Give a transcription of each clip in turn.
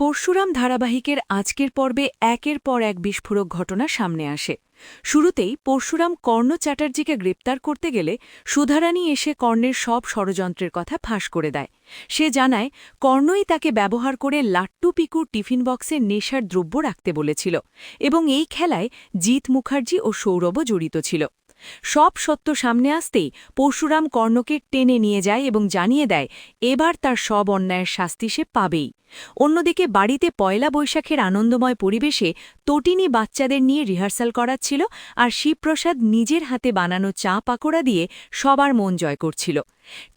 পরশুরাম ধারাবাহিকের আজকের পর্বে একের পর এক বিস্ফোরক ঘটনা সামনে আসে। শুরুতেই পরশুরাম কর্ণ চ্যাটার্জিকে গ্রেপ্তার করতে গেলে সুধারানী এসে কর্ণের সব ষড়যন্ত্রের কথা ফাঁস করে দেয়। সে জানায় কর্ণই তাকে ব্যবহার করে লাট্টু পিকুর টিফিন বক্সে নেশার দ্রব্য রাখতে বলেছিল এবং এই খেলায় জিৎ মুখার্জি ও সৌরভও জড়িত ছিল। সব সত্য সামনে আসতেই পরশুরাম কর্ণকে টেনে নিয়ে যায় এবং জানিয়ে দেয় এবার তার সব অন্যায়ের শাস্তি সে পাবেই। অন্যদিকে বাড়িতে পয়লা বৈশাখের আনন্দময় পরিবেশে তটিনী বাচ্চাদের নিয়ে রিহার্সাল করাচ্ছিল আর শিবপ্রসাদ নিজের হাতে বানানো চা পাকোড়া দিয়ে সবার মন জয় করছিল।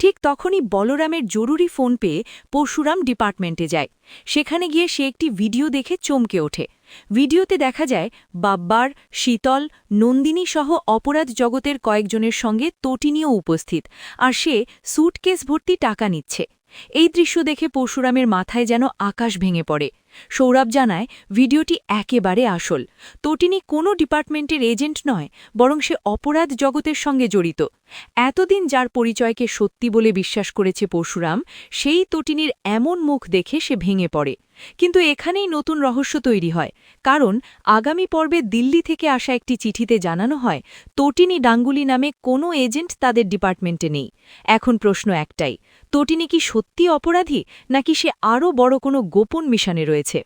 ঠিক তখনই বলরামের জরুরি ফোন পেয়ে পরশুরাম ডিপার্টমেন্টে যায়। সেখানে গিয়ে সে একটি ভিডিও দেখে চমকে ওঠে। ভিডিওতে দেখা যায় বাব্বার, শীতল, নন্দিনী সহ অপরাধ জগতের কয়েকজনের সঙ্গে তটিনীও উপস্থিত, আর সে স্যুটকেস ভর্তি টাকা নিচ্ছে। এই দৃশ্য দেখে পরশুরামের মাথায় যেন আকাশ ভেঙে পড়ে। সৌরভ জানায় ভিডিওটি একেবারে আসল। তটিনী কোনো ডিপার্টমেন্টের এজেন্ট নয়, বরং সে অপরাধ জগতের সঙ্গে জড়িত। এতদিন যার পরিচয়কে সত্যি বলে বিশ্বাস করেছে পরশুরাম, সেই তটিনীর এমন মুখ দেখে সে ভেঙে পড়ে। কিন্তু এখানেই নতুন রহস্য তৈরি হয়, কারণ আগামী পর্বে দিল্লি থেকে আসা একটি চিঠিতে জানানো হয় তটিনী ডাঙ্গুলি নামে কোনো এজেন্ট তাদের ডিপার্টমেন্টে নেই। এখন প্রশ্ন একটাই, তটিনী কি সত্যি অপরাধী, নাকি সে আরও বড় কোনো গোপন মিশনে রয়েছে?